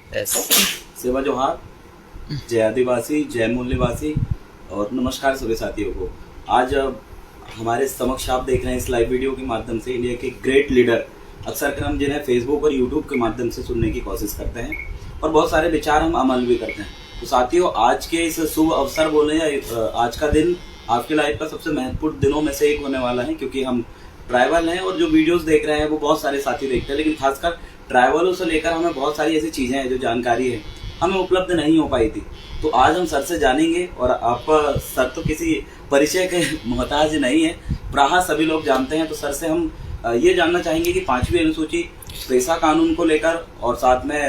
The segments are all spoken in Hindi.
यस। सेवा जोहार, जय आदिवासी, जय मूल्यवासी और नमस्कार सभी साथियों को। आज हमारे समक्ष आप देख रहे हैं इस लाइव वीडियो के माध्यम से इंडिया के ग्रेट लीडर, अक्सर कर हम जिन्हें फेसबुक और यूट्यूब के माध्यम से सुनने की कोशिश करते हैं और बहुत सारे विचार हम अमल भी करते हैं। तो साथियों, आज के इस शुभ अवसर बोले या आज का दिन आपकी लाइफ का सबसे महत्वपूर्ण दिनों में से एक होने वाला है, क्योंकि हम ट्राइबल हैं और जो वीडियोस देख रहे हैं वो बहुत सारे साथी देखते हैं, लेकिन खासकर ट्राइबलों से लेकर हमें बहुत सारी ऐसी चीज़ें हैं जो जानकारी है हमें उपलब्ध नहीं हो पाई थी। तो आज हम सर से जानेंगे और आप सर तो किसी परिचय के मोहताज नहीं है, प्रायः सभी लोग जानते हैं। तो सर से हम ये जानना चाहेंगे कि 5वीं अनुसूची पेशा कानून को लेकर और साथ में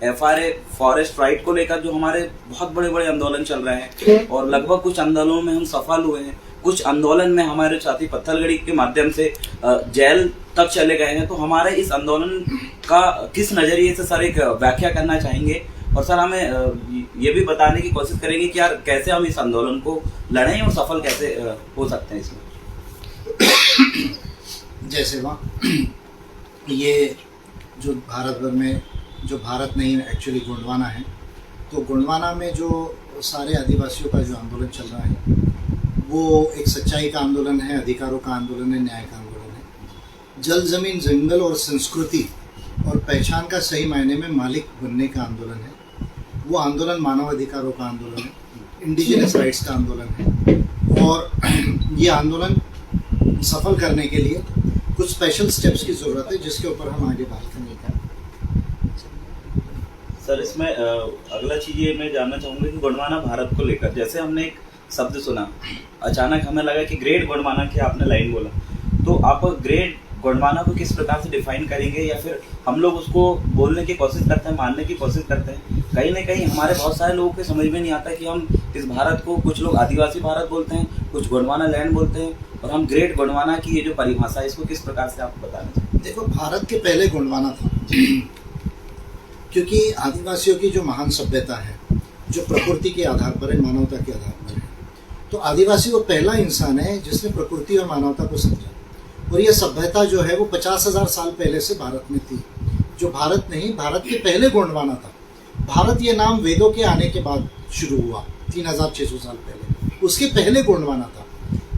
FRA फॉरेस्ट राइट को लेकर जो हमारे बहुत बड़े बड़े आंदोलन चल रहे हैं और लगभग कुछ आंदोलनों में हम सफल हुए हैं, कुछ आंदोलन में हमारे साथी पत्थलगड़ी के माध्यम से जेल तक चले गए हैं। तो हमारे इस आंदोलन का किस नजरिए से सर एक व्याख्या करना चाहेंगे और सर हमें ये भी बताने की कोशिश करेंगे कि यार कैसे हम इस आंदोलन को लड़ें और सफल कैसे हो सकते हैं इसमें। जय सेवा। ये जो भारत भर में, जो भारत नहीं एक्चुअली गोंडवाना है, तो गोंडवाना में जो सारे आदिवासियों का जो आंदोलन चल रहा है वो एक सच्चाई का आंदोलन है, अधिकारों का आंदोलन है, न्याय का आंदोलन है। जल, जमीन, जंगल और संस्कृति और पहचान का सही मायने में मालिक बनने का आंदोलन है। वो आंदोलन मानव अधिकारों का आंदोलन है, इंडिजिनस राइट्स का आंदोलन है। और ये आंदोलन सफल करने के लिए कुछ स्पेशल स्टेप्स की ज़रूरत है, जिसके ऊपर हम आगे बात करेंगे। सर इसमें अगला चीज़ ये मैं जानना चाहूँगा कि गोंडवाना भारत को लेकर, जैसे हमने एक शब्द सुना, अचानक हमें लगा कि ग्रेट गोंडवाना की आपने लाइन बोला, तो आप ग्रेट गोंडवाना को किस प्रकार से डिफाइन करेंगे, या फिर हम लोग उसको बोलने की कोशिश करते हैं, मानने की कोशिश करते हैं। कहीं ना कहीं हमारे बहुत सारे लोगों को समझ में नहीं आता कि हम इस भारत को, कुछ लोग आदिवासी भारत बोलते हैं, कुछ गोंडवाना लैंड बोलते हैं, और हम ग्रेट गोंडवाना की ये जो परिभाषा है इसको किस प्रकार से आप बताना चाहते हैं। देखो, भारत के पहले गोंडवाना था, क्योंकि आदिवासियों की जो महान सभ्यता है, जो प्रकृति के आधार पर है, मानवता के आधार पर है, तो आदिवासी वो पहला इंसान है जिसने प्रकृति और मानवता को समझा। और ये सभ्यता जो है वो 50,000 साल पहले से भारत में थी। जो भारत नहीं, भारत के पहले गोंडवाना था। भारत ये नाम वेदों के आने के बाद शुरू हुआ, 3600 साल पहले। उसके पहले गोंडवाना था।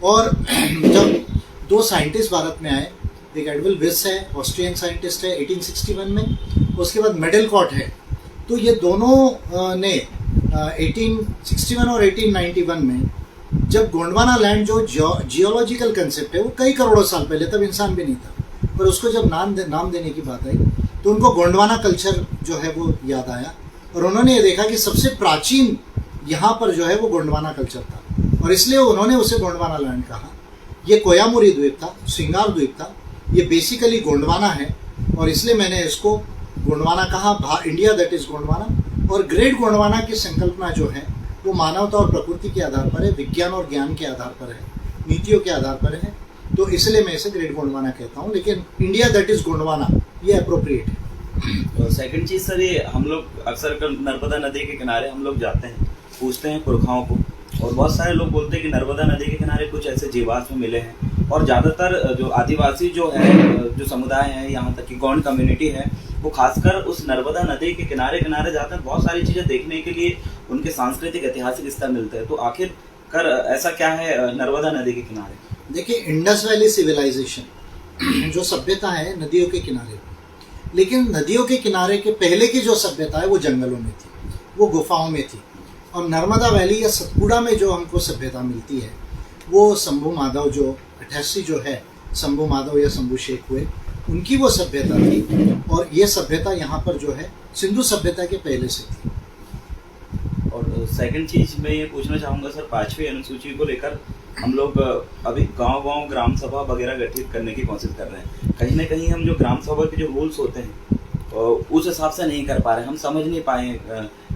और जब दो साइंटिस्ट भारत में आए, एक एडविल विस है, ऑस्ट्रियन साइंटिस्ट है, 1861 में, उसके बाद मेडलकॉट है, तो ये दोनों ने 1861 और 1891 में, जब गोंडवाना लैंड जो जियोलॉजिकल कंसेप्ट है वो कई करोड़ों साल पहले, तब इंसान भी नहीं था, पर उसको जब नाम देने की बात आई तो उनको गोंडवाना कल्चर जो है वो याद आया। और उन्होंने ये देखा कि सबसे प्राचीन यहाँ पर जो है वो गोंडवाना कल्चर था, और इसलिए उन्होंने उसे गोंडवाना लैंड कहा। ये कोयामुरी द्वीप था, श्रृंगार द्वीप था, ये बेसिकली गोंडवाना है, और इसलिए मैंने इसको गोंडवाना कहा, इंडिया दैट इज गोंडवाना। और ग्रेट गोंडवाना की संकल्पना जो है वो मानवता और प्रकृति के आधार पर है, विज्ञान और ज्ञान के आधार पर है, नीतियों के आधार पर है, तो इसलिए मैं इसे ग्रेट गोंडवाना कहता हूँ। लेकिन इंडिया दैट इज गोंडवाना ये अप्रोप्रिएट है। सेकंड चीज़ सर, ये हम लोग अक्सर नर्मदा नदी के किनारे हम लोग जाते हैं, पूछते हैं पुरखाओं को, और बहुत सारे लोग बोलते हैं कि नर्मदा नदी के किनारे कुछ ऐसे जीवाश्म मिले हैं। और ज़्यादातर जो आदिवासी जो है, जो समुदाय है, यहाँ तक कि गौंड कम्युनिटी है, वो खासकर उस नर्मदा नदी के किनारे किनारे जाते हैं बहुत सारी चीज़ें देखने के लिए, उनके सांस्कृतिक ऐतिहासिक स्तर मिलते हैं। तो आखिरकार ऐसा क्या है नर्मदा नदी के किनारे? देखिए, इंडस वैली सिविलाइजेशन जो सभ्यता है नदियों के किनारे, लेकिन नदियों के किनारे के पहले की जो सभ्यता है वो जंगलों में थी, वो गुफाओं में थी। और नर्मदा वैली या सतपुड़ा में जो हमको सभ्यता मिलती है वो शंभू माधव, जो 88 जो है शंभू माधव या शंभू शेख हुए, उनकी वो सभ्यता थी। और ये सभ्यता यहाँ पर जो है सिंधु सभ्यता के पहले से थी। और सेकंड चीज़ मैं ये पूछना चाहूँगा सर, 5वीं अनुसूची को लेकर हम लोग अभी गांव-गांव ग्राम सभा वगैरह गठित करने की कोशिश कर रहे हैं। कहीं ना कहीं हम जो ग्राम सभा के जो रूल्स होते हैं उस हिसाब से नहीं कर पा रहे, हम समझ नहीं पाए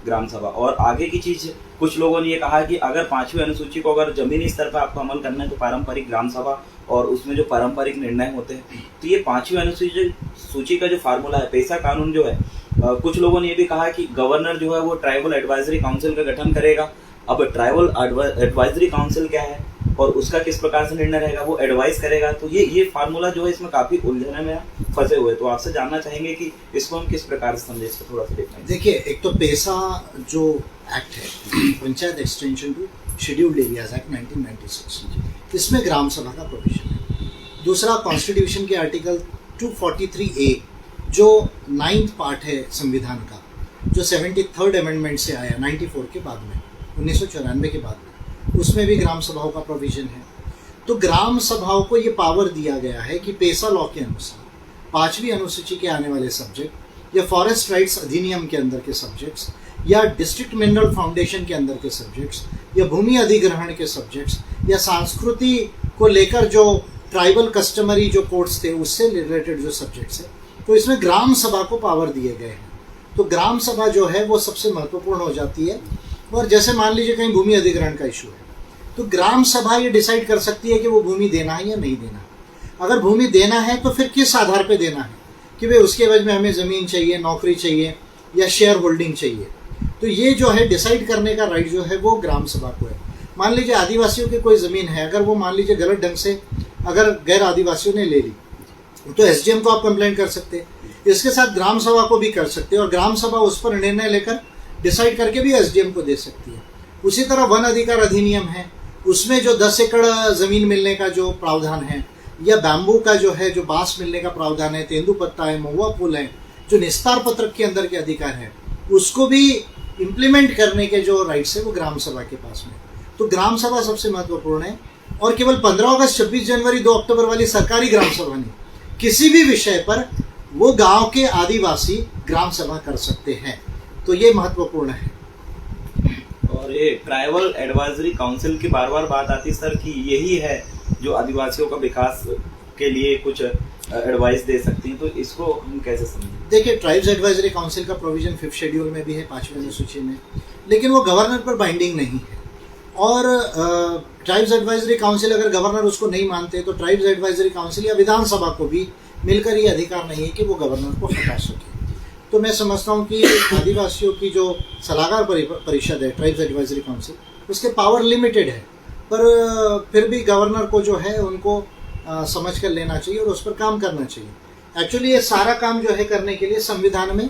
ग्राम सभा। और आगे की चीज़, कुछ लोगों ने ये कहा कि अगर 5वीं अनुसूची को अगर जमीनी स्तर पर आपको अमल करना है तो पारंपरिक ग्राम सभा और उसमें जो पारंपरिक निर्णय होते हैं, तो ये 5वीं अनुसूची का जो फार्मूला है, पेशा कानून जो है, कुछ लोगों ने ये भी कहा कि गवर्नर जो है वो ट्राइबल एडवाइजरी काउंसिल का गठन करेगा। अब ट्राइबल एडवाइजरी काउंसिल क्या है और उसका किस प्रकार से निर्णय रहेगा, वो एडवाइस करेगा। तो ये फार्मूला जो है इसमें काफ़ी उलझने में है फंसे हुए। तो आपसे जानना चाहेंगे कि इसको हम किस प्रकार से समझे, इसको थोड़ा सा देखना। देखिए, एक तो पैसा जो एक्ट है, Panchayat extension to scheduled areas act 1996, इसमें ग्राम सभा का प्रोविजन है। दूसरा, कॉन्स्टिट्यूशन के आर्टिकल 243A जो 9th पार्ट है संविधान का, जो 73rd अमेंडमेंट से आया 94 के बाद में, 1994 के बाद में, उसमें भी ग्राम सभाओं का प्रोविजन है। तो ग्राम सभाओं को ये पावर दिया गया है कि पैसा लॉ के अनुसार 5वीं अनुसूची के आने वाले सब्जेक्ट, या फॉरेस्ट राइट्स अधिनियम के अंदर के सब्जेक्ट्स, या डिस्ट्रिक्ट मिनरल फाउंडेशन के अंदर के सब्जेक्ट्स, या भूमि अधिग्रहण के सब्जेक्ट्स, या संस्कृति को लेकर जो ट्राइबल कस्टमरी जो कोड्स थे उससे रिलेटेड जो सब्जेक्ट्स है, तो इसमें ग्राम सभा को पावर दिए गए हैं। तो ग्राम सभा जो है वो सबसे महत्वपूर्ण हो जाती है। और जैसे मान लीजिए कहीं भूमि अधिग्रहण का इशू है, तो ग्राम सभा ये डिसाइड कर सकती है कि वो भूमि देना है या नहीं देना। अगर भूमि देना है तो फिर किस आधार पे देना है, कि भाई उसके एवज में हमें ज़मीन चाहिए, नौकरी चाहिए, या शेयर होल्डिंग चाहिए। तो ये जो है डिसाइड करने का राइट जो है वो ग्राम सभा को है। मान लीजिए आदिवासियों की कोई ज़मीन है, अगर वो मान लीजिए गलत ढंग से अगर गैर आदिवासियों ने ले ली, तो एसडीएम को आप कंप्लेंट कर सकते हैं। इसके साथ ग्राम सभा को भी कर सकते हैं, और ग्राम सभा उस पर निर्णय लेकर डिसाइड करके भी एसडीएम को दे सकती है। उसी तरह वन अधिकार अधिनियम है, उसमें जो 10 एकड़ ज़मीन मिलने का जो प्रावधान है, या बैम्बू का जो है जो बांस मिलने का प्रावधान है, तेंदुपत्ता है, महुआ फूल है, जो निस्तार पत्रक के अंदर के अधिकार है, उसको भी इम्प्लीमेंट करने के जो राइट्स है वो ग्राम सभा के पास में। तो ग्राम सभा सबसे महत्वपूर्ण है। और केवल 15 अगस्त, 26 जनवरी, 2 अक्टूबर वाली सरकारी ग्राम सभा नहीं, किसी भी विषय पर वो गांव के आदिवासी ग्राम सभा कर सकते हैं। तो ये महत्वपूर्ण है। और ये ट्राइबल एडवाइजरी काउंसिल की बार बार बात आती है सर, कि यही है जो आदिवासियों का विकास के लिए कुछ एडवाइस दे सकती हैं, तो इसको हम कैसे समझें? देखिए, ट्राइब्स एडवाइजरी काउंसिल का प्रोविजन 5th शेड्यूल में भी है, 5वीं अनुसूची में, लेकिन वो गवर्नर पर बाइंडिंग नहीं है। और ट्राइब्स एडवाइजरी काउंसिल अगर गवर्नर उसको नहीं मानते, तो ट्राइब्स एडवाइजरी काउंसिल या विधानसभा को भी मिलकर ये अधिकार नहीं है कि वो गवर्नर को हटा सके। तो मैं समझता हूँ कि आदिवासियों की जो सलाहकार परिषद है, ट्राइब्स एडवाइजरी काउंसिल, उसके पावर लिमिटेड है, पर फिर भी गवर्नर को जो है उनको समझ कर लेना चाहिए और उस पर काम करना चाहिए। एक्चुअली ये सारा काम जो है करने के लिए संविधान में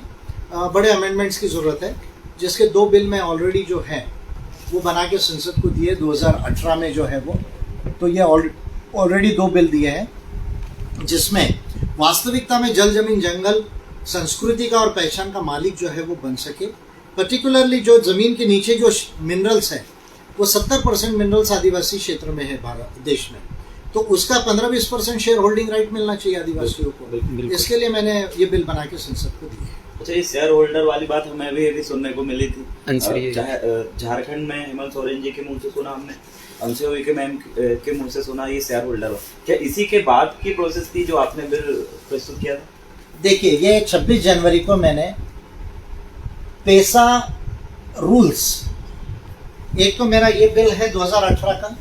बड़े अमेंडमेंट्स की ज़रूरत है, जिसके 2 बिल में ऑलरेडी जो है वो बना के संसद को दिए 2018 में जो है वो। तो ये ऑलरेडी 2 बिल दिए हैं, जिसमें वास्तविकता में जल, जमीन, जंगल, संस्कृति का और पहचान का मालिक जो है वो बन सके। पर्टिकुलरली जो ज़मीन के नीचे जो मिनरल्स है, वो 70% मिनरल्स आदिवासी क्षेत्र में है भारत देश में, तो उसका 15-20% शेयर होल्डिंग राइट मिलना चाहिए आदिवासियों को। इसके लिए मैंने ये बिल बना के संसद को दिया है। अच्छा, ये शेयर होल्डर वाली बात हमें भी सुनने को मिली थी झारखंड में। हेमंत सोरेन जी के मुंह से सुना हमने, अंशुई के मैम के मुंह से सुना ये शेयर होल्डर। क्या इसी के बाद की प्रोसेस थी जो आपने बिल प्रस्तुत किया था? देखिए, ये 26 जनवरी को मैंने पैसा रूल्स, एक तो मेरा ये बिल है 2018 का,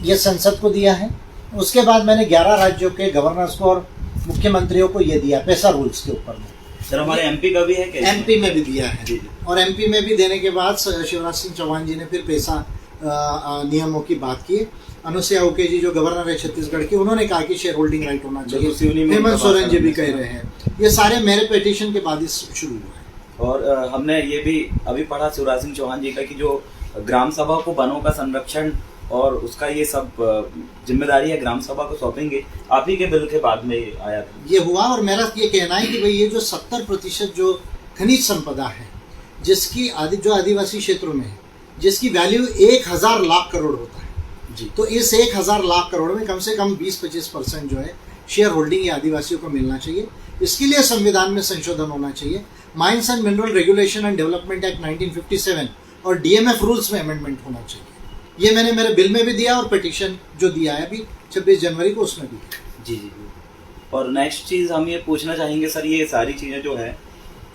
ये संसद को दिया है। उसके बाद मैंने 11 राज्यों के गवर्नर्स को और मुख्यमंत्रियों को ये दिया पैसा रूल्स के ऊपर में। सर, हमारे एमपी का भी है क्या? एमपी में भी दिया है, और एमपी में भी देने के बाद शिवराज सिंह चौहान जी ने फिर पैसा नियमों की बात की। अनुसुईया उइके जी जो गवर्नर है छत्तीसगढ़ की, उन्होंने कहा कि शेयर होल्डिंग राइट होना चाहिए। हेमंत सोरेन जी भी कह रहे हैं। ये सारे मेरे पिटीशन के बाद ही शुरू हुआ है। और हमने ये भी अभी पढ़ा शिवराज सिंह चौहान जी का कि जो ग्राम सभा को वनों का संरक्षण और उसका ये सब जिम्मेदारी है ग्राम सभा को सौंपेंगे, आप ही के बिल के बाद में आया था ये हुआ। और मेरा ये कहना है कि भाई ये जो 70% जो खनिज संपदा है, जिसकी जो आदिवासी क्षेत्रों में है, जिसकी वैल्यू 1000 लाख करोड़ होता है जी, तो इस 1000 लाख करोड़ में कम से कम 20-25% जो है शेयर होल्डिंग या आदिवासियों को मिलना चाहिए। इसके लिए संविधान में संशोधन होना चाहिए। Mines and mineral regulation and development act 1957 और डीएमएफ रूल्स में अमेंडमेंट होना चाहिए। ये मैंने मेरे बिल में भी दिया और पिटीशन जो दिया है अभी 26 जनवरी को उसमें भी। जी जी। और नेक्स्ट चीज़ हम ये पूछना चाहेंगे सर, ये सारी चीज़ें जो है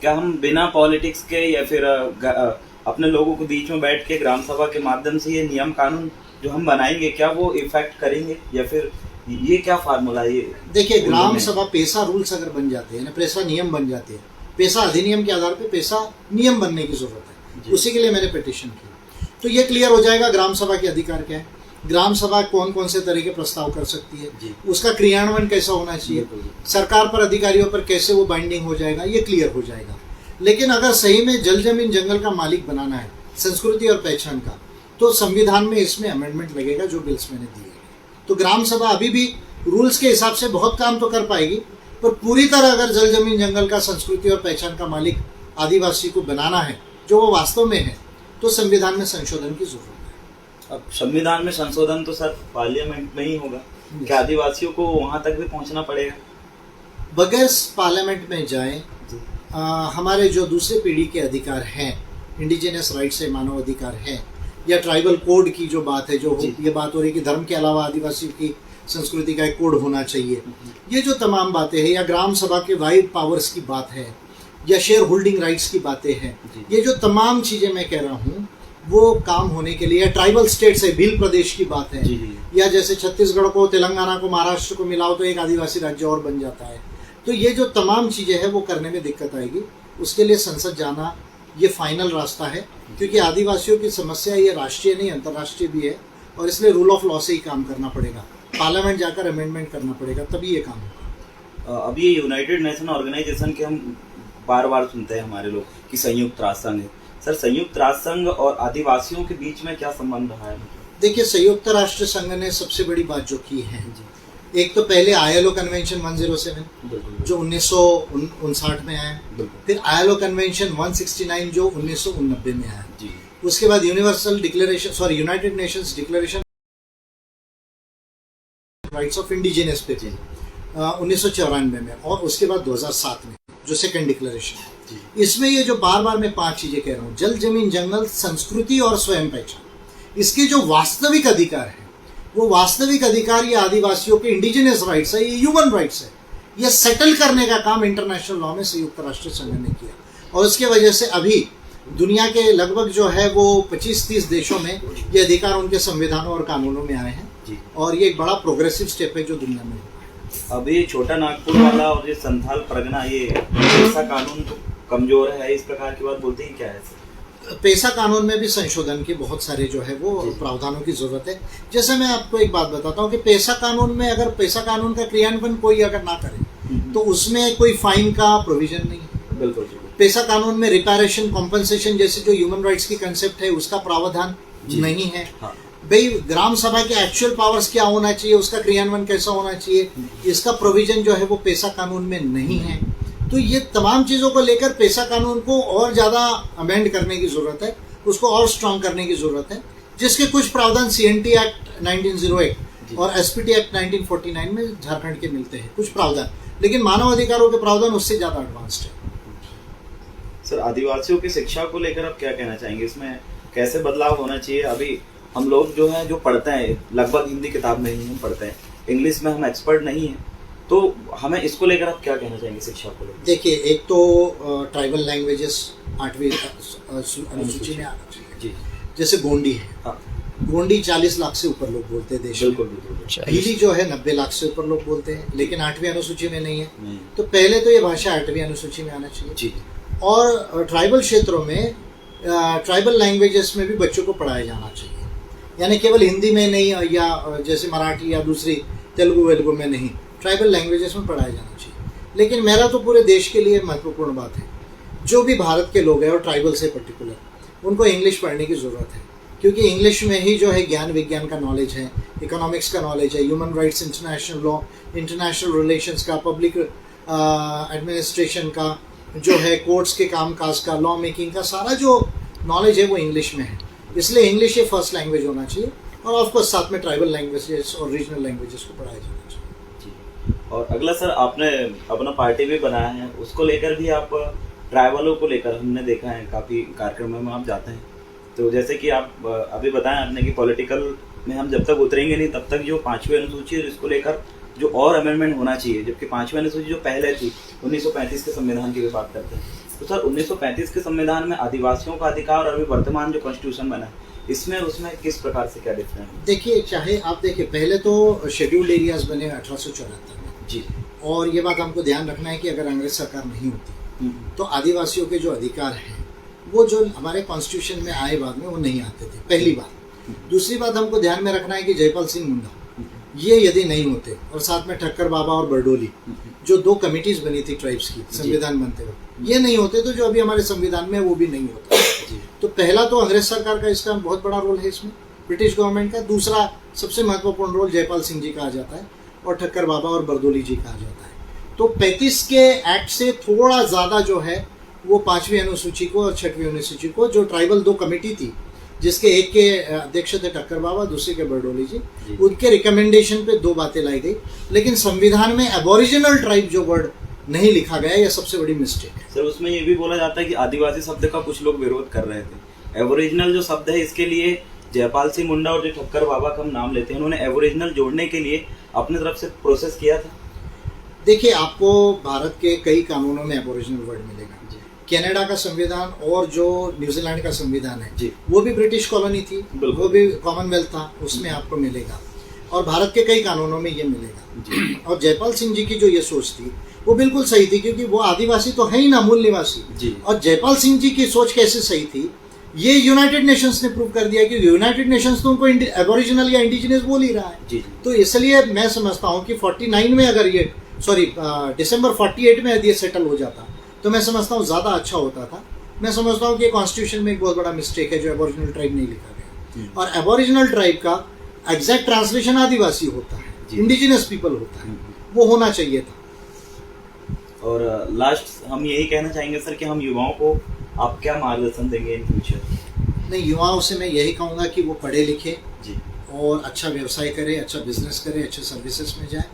क्या हम बिना पॉलिटिक्स के या फिर अपने लोगों को बीच में बैठ के ग्राम सभा के माध्यम से ये नियम कानून जो हम बनाएंगे, क्या वो इफेक्ट करेंगे या फिर ये क्या फार्मूला है? ये देखिए, ग्राम सभा पैसा रूल्स अगर बन जाते हैं ना, पैसा नियम बन जाते हैं, पैसा अधिनियम के आधार पे पैसा नियम बनने की जरूरत है, उसी के लिए मैंने पिटीशन की। तो ये क्लियर हो जाएगा ग्राम सभा के अधिकार क्या है। ग्राम सभा कौन कौन से तरह के प्रस्ताव कर सकती जी। है, उसका क्रियान्वयन कैसा होना चाहिए, सरकार पर अधिकारियों पर कैसे वो बाइंडिंग हो जाएगा, ये क्लियर हो जाएगा। लेकिन अगर सही में जल जमीन जंगल का मालिक बनाना है संस्कृति और पहचान का, तो संविधान में इसमें अमेंडमेंट लगेगा जो बिल्स मैंने दिए हैं। तो ग्राम सभा अभी भी रूल्स के हिसाब से बहुत काम तो कर पाएगी, पर पूरी तरह अगर जल जमीन जंगल का संस्कृति और पहचान का मालिक आदिवासी को बनाना है जो वो वास्तव में है, तो संविधान में संशोधन की जरूरत है। अब संविधान में संशोधन तो सर पार्लियामेंट में ही होगा, क्या आदिवासियों को वहां तक भी पहुंचना पड़ेगा? बगैर पार्लियामेंट में जाए हमारे जो दूसरे पीढ़ी के अधिकार हैं, इंडिजिनस राइट्स है, मानव अधिकार है, या ट्राइबल कोड की जो बात है, जो ये बात हो रही है कि धर्म के अलावा आदिवासियों की संस्कृति का एक कोड होना चाहिए, ये जो तमाम बातें हैं, या ग्राम सभा के वाइड पावर्स की बात है, या शेयर होल्डिंग राइट्स की बातें हैं, ये जो तमाम चीजें मैं कह रहा हूँ वो काम होने के लिए, ट्राइबल स्टेट्स है, भील प्रदेश की बात है, या जैसे छत्तीसगढ़ को, तेलंगाना को, महाराष्ट्र को मिलाओ तो एक आदिवासी राज्य और बन जाता है। तो ये जो तमाम चीजें हैं वो करने में दिक्कत आएगी। उसके लिए संसद जाना ये फाइनल रास्ता है, क्योंकि आदिवासियों की समस्या ये राष्ट्रीय नहीं अंतर्राष्ट्रीय भी है, और इसलिए रूल ऑफ लॉ से ही काम करना पड़ेगा, पार्लियामेंट जाकर अमेंडमेंट करना पड़ेगा, तभी ये काम होगा। अब ये यूनाइटेड नेशन ऑर्गेनाइजेशन के हम बार बार सुनते हैं हमारे लोग कि संयुक्त राष्ट्र संघ है। सर, संयुक्त राष्ट्र संघ और आदिवासियों के बीच में क्या संबंध रहा है? देखिए, संयुक्त राष्ट्र संघ ने सबसे बड़ी बात जो की है, एक तो पहले ILO कन्वेंशन 107 जो 1959 में आया, फिर ILO कन्वेंशन 169 जो 1989 में आया, उसके बाद United Nations declaration rights of indigenous people 1994 में, और उसके बाद 2007 में जो सेकंड डिक्लेरेशन। इसमें ये जो बार बार मैं 5 चीजें कह रहा हूँ, जल जमीन जंगल, संस्कृति और स्वयं पहचान, इसके जो वास्तविक अधिकार है, वो वास्तविक अधिकार ये आदिवासियों के इंडिजिनस राइट्स है, ये ह्यूमन राइट्स है, ये सेटल करने का काम इंटरनेशनल लॉ में संयुक्त राष्ट्र संघ ने किया। और उसके वजह से अभी दुनिया के लगभग जो है वो 25-30 देशों में ये अधिकार उनके संविधानों और कानूनों में आए हैं, और ये एक बड़ा प्रोग्रेसिव स्टेप है जो दुनिया में हुआ है। अब ये छोटा नागपुर वाला और ये संथाल परगना, ये पेशा कानून तो कमजोर है, इस प्रकार की बात बोलते हैं, क्या है? पेशा कानून में भी संशोधन के बहुत सारे जो है वो प्रावधानों की जरूरत है। जैसे मैं आपको एक बात बताता हूँ कि पेशा कानून में अगर पेशा कानून का क्रियान्वयन कोई अगर ना करे तो उसमें कोई फाइन का प्रोविजन नहीं है। बिल्कुल। पेशा कानून में रिपेरेशन, कॉम्पनसेशन जैसे जो ह्यूमन राइट्स की कंसेप्ट है उसका प्रावधान नहीं है। भाई, ग्राम सभा के एक्चुअल पावर्स क्या होना चाहिए, उसका क्रियान्वयन कैसा होना चाहिए, इसका प्रोविजन जो है वो पेशा कानून में नहीं है। तो ये तमाम चीज़ों को लेकर पेशा कानून को और ज़्यादा अमेंड करने की ज़रूरत है, उसको और स्ट्रांग करने की ज़रूरत है, जिसके कुछ प्रावधान CNT एक्ट 1908 और SPT एक्ट 1949 में झारखंड के मिलते हैं कुछ प्रावधान, लेकिन मानव अधिकारों के प्रावधान उससे ज़्यादा एडवांस्ड है। सर, आदिवासियों की शिक्षा को लेकर आप क्या कहना चाहेंगे? इसमें कैसे बदलाव होना चाहिए? अभी हम लोग जो है जो पढ़ते हैं लगभग हिंदी किताब में ही हम पढ़ते हैं, इंग्लिश में हम एक्सपर्ट नहीं हैं, तो हमें इसको लेकर आप क्या कहना चाहेंगे शिक्षा को लेकर? देखिए, एक तो ट्राइबल लैंग्वेजेस 8वीं अनुसूची में आना चाहिए, जैसे गोंडी है। गोंडी 40 लाख से ऊपर लोग बोलते हैं देश में। भीली जो है 90 लाख से ऊपर लोग बोलते हैं, लेकिन 8वीं अनुसूची में नहीं है। तो पहले तो ये भाषा 8वीं अनुसूची में आना चाहिए। और ट्राइबल क्षेत्रों में ट्राइबल लैंग्वेजेस में भी बच्चों को पढ़ाया जाना चाहिए, यानी केवल हिंदी में नहीं, या जैसे मराठी या दूसरी तेलुगु में नहीं, ट्राइबल लैंग्वेजेस में पढ़ाया जाना चाहिए। लेकिन मेरा तो पूरे देश के लिए महत्वपूर्ण बात है, जो भी भारत के लोग हैं और ट्राइबल से पर्टिकुलर, उनको इंग्लिश पढ़ने की ज़रूरत है, क्योंकि इंग्लिश में ही जो है ज्ञान विज्ञान का नॉलेज है, इकोनॉमिक्स का नॉलेज है, human rights, international law, international relations का, पब्लिक एडमिनिस्ट्रेशन का, जो है कोर्ट्स के कामकाज का, लॉ मेकिंग का सारा जो नॉलेज है वो इंग्लिश में है। इसलिए इंग्लिश ये फर्स्ट लैंग्वेज होना चाहिए, और ऑफकोर्स साथ में ट्राइबल लैंग्वेजेस और रीजनल लैंग्वेजेस को पढ़ाया जाना चाहिए। और अगला सर, आपने अपना पार्टी भी बनाया है, उसको लेकर भी आप ट्राइबलों को लेकर हमने देखा है काफ़ी कार्यक्रमों में आप जाते हैं, तो जैसे कि आप अभी बताएं आपने कि पॉलिटिकल में हम जब तक उतरेंगे नहीं तब तक जो 5वीं अनुसूची है इसको लेकर जो और अमेंडमेंट होना चाहिए, जबकि 5वीं अनुसूची जो पहले थी 1935 के संविधान की भी बात करते हैं, तो सर 1935 के संविधान में आदिवासियों का अधिकार और अभी वर्तमान जो कॉन्स्टिट्यूशन बना है इसमें उसमें किस प्रकार से क्या डिफरेंस है? देखिए, चाहे आप देखिए, पहले तो शेड्यूल्ड एरियाज बने 1874 में जी, और ये बात हमको ध्यान रखना है कि अगर अंग्रेज सरकार नहीं होती तो आदिवासियों के जो अधिकार हैं वो जो हमारे कॉन्स्टिट्यूशन में आए बाद में वो नहीं आते थे, पहली बात। दूसरी बात हमको ध्यान में रखना है कि जयपाल सिंह मुंडा ये यदि नहीं होते और साथ में ठक्कर बाबा और बरडोली जो 2 कमिटीज बनी थी ट्राइब्स की संविधान बनते वक्त, ये नहीं होते तो जो अभी हमारे संविधान में वो भी नहीं होता। तो पहला तो अंग्रेज सरकार का इसका बहुत बड़ा रोल है इसमें, ब्रिटिश गवर्नमेंट का। दूसरा सबसे महत्वपूर्ण रोल जयपाल सिंह जी का आ जाता है और ठक्कर बाबा और बरदोली जी का आ जाता है। तो 35 के एक्ट से थोड़ा ज़्यादा जो है वो 5वीं अनुसूची को और 6वीं अनुसूची को, जो ट्राइबल 2 कमेटी थी जिसके एक के अध्यक्ष थे ठक्कर बाबा, दूसरे के बरडोली जी, उनके रिकमेंडेशन पे 2 बातें लाई गई। लेकिन संविधान में एबोरिजिनल ट्राइब जो वर्ड नहीं लिखा गया, यह सबसे बड़ी मिस्टेक है। सर उसमें ये भी बोला जाता है कि आदिवासी शब्द का कुछ लोग विरोध कर रहे थे। एबोरिजिनल जो शब्द है इसके लिए जयपाल सिंह मुंडा और जो ठक्कर बाबा का हम नाम लेते हैं, उन्होंने एबोरिजिनल जोड़ने के लिए अपनी तरफ से प्रोसेस किया था। देखिए, आपको भारत के कई कानूनों में एबोरिजिनल वर्ड मिलेगा। कनाडा का संविधान और जो न्यूजीलैंड का संविधान है वो भी ब्रिटिश कॉलोनी थी, वो भी कॉमनवेल्थ था, उसमें आपको मिलेगा। और भारत के कई कानूनों में ये मिलेगा। और जयपाल सिंह जी की जो ये सोच थी वो बिल्कुल सही थी, क्योंकि वो आदिवासी तो है ही ना, मूल निवासी। और जयपाल सिंह जी की सोच कैसे सही थी ये यूनाइटेड नेशंस ने प्रूव कर दिया, कि यूनाइटेड नेशंस तो उनको एबोरिजिनल या इंडिजिनस बोल ही रहा है। तो इसलिए मैं समझता हूँ कि 49 में अगर ये दिसंबर 48 में यदि ये सेटल हो जाता तो मैं समझता हूँ ज़्यादा अच्छा होता था। मैं समझता हूँ कि कॉन्स्टिट्यूशन में एक बहुत बड़ा मिस्टेक है जो एबोरिजिनल ट्राइब नहीं लिखा गया। और एबोरिजिनल ट्राइब का एग्जैक्ट ट्रांसलेशन आदिवासी होता है, इंडिजिनस पीपल होता है, वो होना चाहिए था। और लास्ट हम यही कहना चाहेंगे सर कि हम युवाओं को आप क्या मार्गदर्शन देंगे इन फ्यूचर? नहीं, युवाओं से मैं यही कहूँगा कि वो पढ़े लिखे और अच्छा व्यवसाय करे, अच्छा बिजनेस करे, अच्छे सर्विसेज में जाए।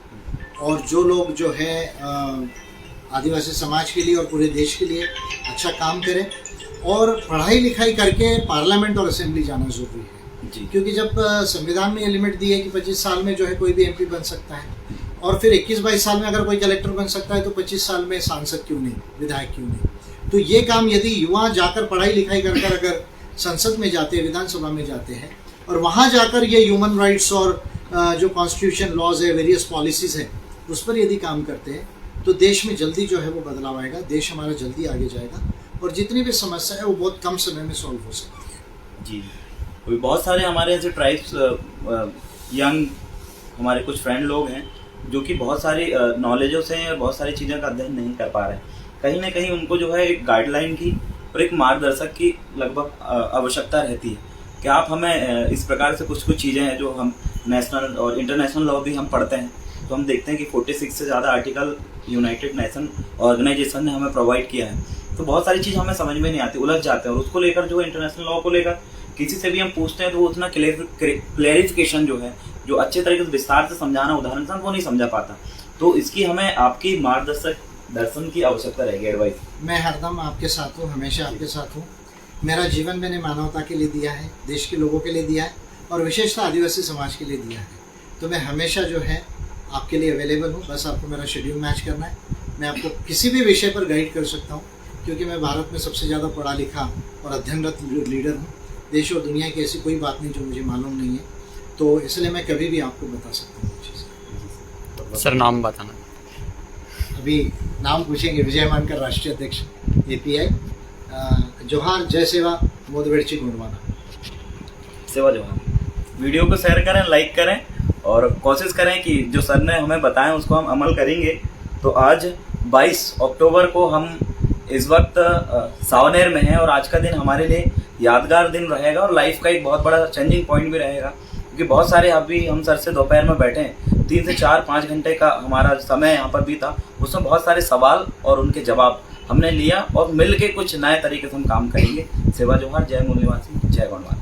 और जो लोग जो है आदिवासी समाज के लिए और पूरे देश के लिए अच्छा काम करें, और पढ़ाई लिखाई करके पार्लियामेंट और असेंबली जाना ज़रूरी है। क्योंकि जब संविधान में ये लिमिट दी है कि 25 साल में जो है कोई भी MP बन सकता है, और फिर 21-22 साल में अगर कोई कलेक्टर बन सकता है, तो 25 साल में सांसद क्यों नहीं, विधायक क्यों नहीं। तो ये काम यदि युवा जाकर पढ़ाई लिखाई कर अगर संसद में जाते हैं, विधानसभा में जाते हैं, और वहाँ जाकर ये ह्यूमन राइट्स और जो कॉन्स्टिट्यूशन लॉज है, वेरियस पॉलिसीज़ हैं, उस पर यदि काम करते हैं तो देश में जल्दी जो है वो बदलाव आएगा, देश हमारा जल्दी आगे जाएगा, और जितनी भी समस्या है वो बहुत कम समय में सॉल्व हो सकती है। जी, अभी बहुत सारे हमारे ऐसे ट्राइब्स यंग हमारे कुछ फ्रेंड लोग हैं जो कि बहुत सारी नॉलेजों से और बहुत सारी चीज़ों का अध्ययन नहीं कर पा रहे हैं। कहीं ना कहीं उनको जो है एक गाइडलाइन की और एक मार्गदर्शक की लगभग आवश्यकता रहती है। क्या आप हमें इस प्रकार से कुछ चीज़ें हैं जो हम नेशनल और इंटरनेशनल लॉ भी हम पढ़ते हैं, तो हम देखते हैं कि 46 से ज़्यादा आर्टिकल यूनाइटेड नेशन ऑर्गेनाइजेशन ने हमें प्रोवाइड किया है। तो बहुत सारी चीज़ हमें समझ में नहीं आती, उलझ जाते हैं, और उसको लेकर जो इंटरनेशनल लॉ को लेकर किसी से भी हम पूछते हैं तो वो उतना क्लेरिफिकेशन जो है, जो अच्छे तरीके से विस्तार से समझाना, उदाहरण से वो नहीं समझा पाता। तो इसकी हमें आपकी दर्शन की आवश्यकता रहेगी, एडवाइस। मैं हरदम आपके साथ हूँ, हमेशा आपके साथ हूँ। मेरा जीवन मैंने मानवता के लिए दिया है, देश के लोगों के लिए दिया है, और विशेषतः आदिवासी समाज के लिए दिया है। तो मैं हमेशा जो है आपके लिए अवेलेबल हूँ। बस आपको मेरा शेड्यूल मैच करना है, मैं आपको किसी भी विषय पर गाइड कर सकता हूँ, क्योंकि मैं भारत में सबसे ज़्यादा पढ़ा लिखा और अध्ययनरत लीडर हूँ। देश और दुनिया की ऐसी कोई बात नहीं जो मुझे मालूम नहीं है, तो इसलिए मैं कभी भी आपको बता सकता हूँ चीज़। सर नाम बताना। अभी नाम पूछेंगे। विजय मानकर, राष्ट्रीय अध्यक्ष API। जोहार, जय सेवा, मोदवेड़ची गुणवाना। सेवा जोहार। वीडियो को शेयर करें, लाइक करें, और कोशिश करें कि जो सर ने हमें बताया उसको हम अमल करेंगे। तो आज 22 अक्टूबर को हम इस वक्त सावनेर में हैं, और आज का दिन हमारे लिए यादगार दिन रहेगा और लाइफ का एक बहुत बड़ा चेंजिंग पॉइंट भी रहेगा, क्योंकि बहुत सारे अभी हम सर से दोपहर में बैठे हैं, 3 से 4-5 घंटे का हमारा समय यहाँ पर बीता। उसमें बहुत सारे सवाल और उनके जवाब हमने लिया, और मिल के कुछ नए तरीके से हम काम करेंगे। सेवा जोहार, जय मूल निवासी, जय गौंडवाल।